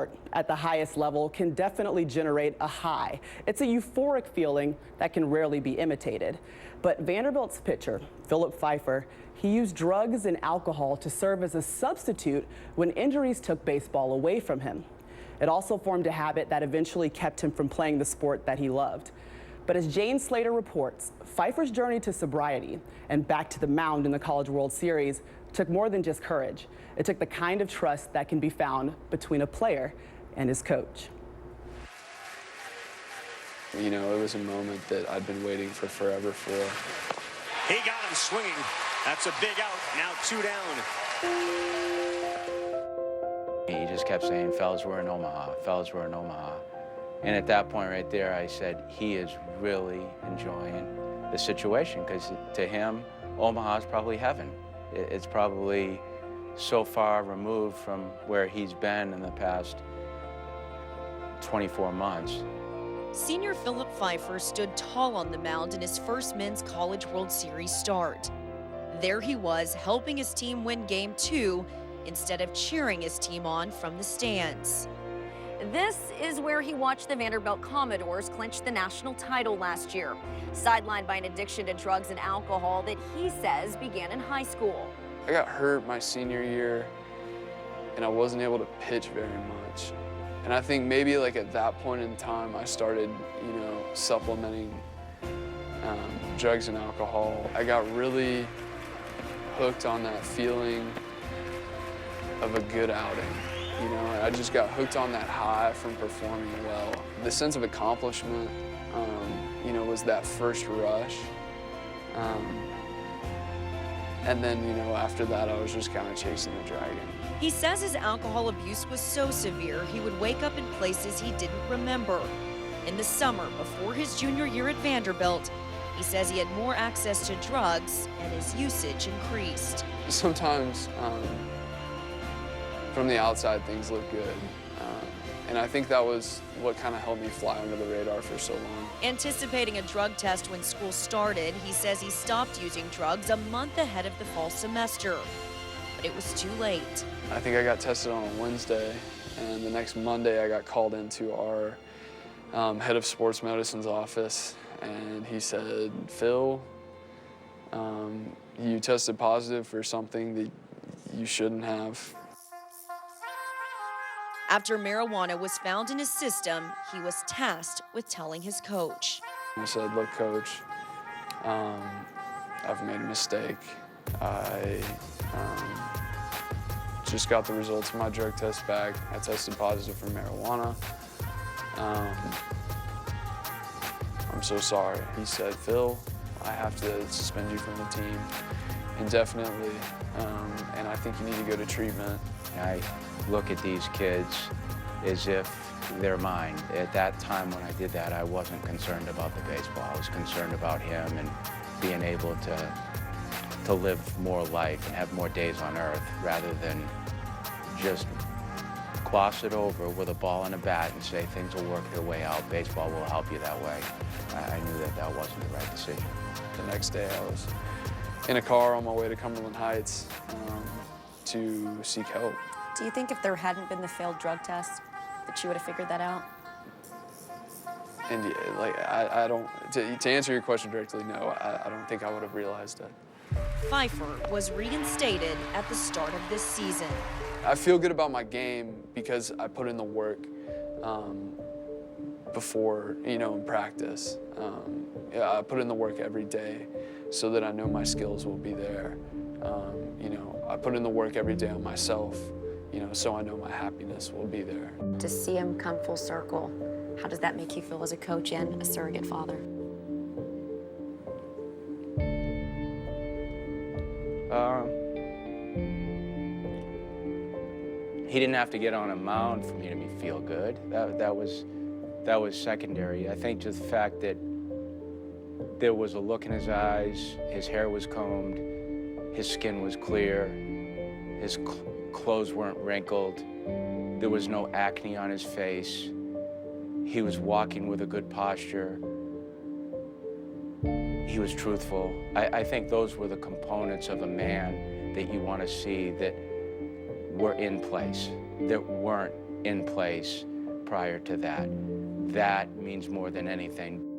sport at the highest level can definitely generate a high. It's a euphoric feeling that can rarely be imitated. But Vanderbilt's pitcher, Philip Pfeifer, he used drugs and alcohol to serve as a substitute when injuries took baseball away from him. It also formed a habit that eventually kept him from playing the sport that he loved. But as Jane Slater reports, Pfeiffer's journey to sobriety and back to the mound in the College World Series took more than just courage. It took the kind of trust that can be found between a player and his coach. You know, it was a moment that I'd been waiting for forever for. He got him swinging. That's a big out. Now 2 down. He just kept saying, fellas, we're in Omaha. Fellas, we're in Omaha. And at that point right there, I said, he is really enjoying the situation, because to him, Omaha is probably heaven. It's probably so far removed from where he's been in the past 24 months. Senior Philip Pfeifer stood tall on the mound in his first men's College World Series start. There he was, helping his team win Game 2 instead of cheering his team on from the stands. This is where he watched the Vanderbilt Commodores clinch the national title last year, sidelined by an addiction to drugs and alcohol that he says began in high school. I got hurt my senior year, and I wasn't able to pitch very much. And I think maybe like at that point in time, I started, you know, supplementing drugs and alcohol. I got really hooked on that feeling of a good outing. You know, I just got hooked on that high from performing well. The sense of accomplishment, you know, was that first rush. And then, you know, after that, I was just kind of chasing the dragon. He says his alcohol abuse was so severe, he would wake up in places he didn't remember. In the summer, before his junior year at Vanderbilt, he says he had more access to drugs and his usage increased. Sometimes, from the outside, things look good. And I think that was what kind of helped me fly under the radar for so long. Anticipating a drug test when school started, he says he stopped using drugs a month ahead of the fall semester. But it was too late. I think I got tested on a Wednesday, and the next Monday I got called into our head of sports medicine's office, and he said, Phil, you tested positive for something that you shouldn't have. After marijuana was found in his system, he was tasked with telling his coach. I said, look, coach, I've made a mistake. I just got the results of my drug test back. I tested positive for marijuana. I'm so sorry. He said, Phil, I have to suspend you from the team indefinitely, and I think you need to go to treatment. I look at these kids as if they're mine. At that time when I did that, I wasn't concerned about the baseball. I was concerned about him and being able to live more life and have more days on earth, rather than just gloss it over with a ball and a bat and say things will work their way out. Baseball will help you that way. I knew that that wasn't the right decision. The next day I was in a car on my way to Cumberland Heights to seek help. Do you think if there hadn't been the failed drug test, that you would have figured that out? And like, I don't, to answer your question directly, no, I don't think I would have realized it. Pfeifer was reinstated at the start of this season. I feel good about my game because I put in the work before, you know, in practice. Yeah, I put in the work every day so that I know my skills will be there. You know, I put in the work every day on myself, you know, so I know my happiness will be there. To see him come full circle, how does that make you feel as a coach and a surrogate father? He didn't have to get on a mound for me to feel good. That was secondary. I think just the fact that there was a look in his eyes, his hair was combed, his skin was clear, his clothes weren't wrinkled, there was no acne on his face, he was walking with a good posture, he was truthful. I think those were the components of a man that you want to see that were in place, that weren't in place prior to that. That means more than anything.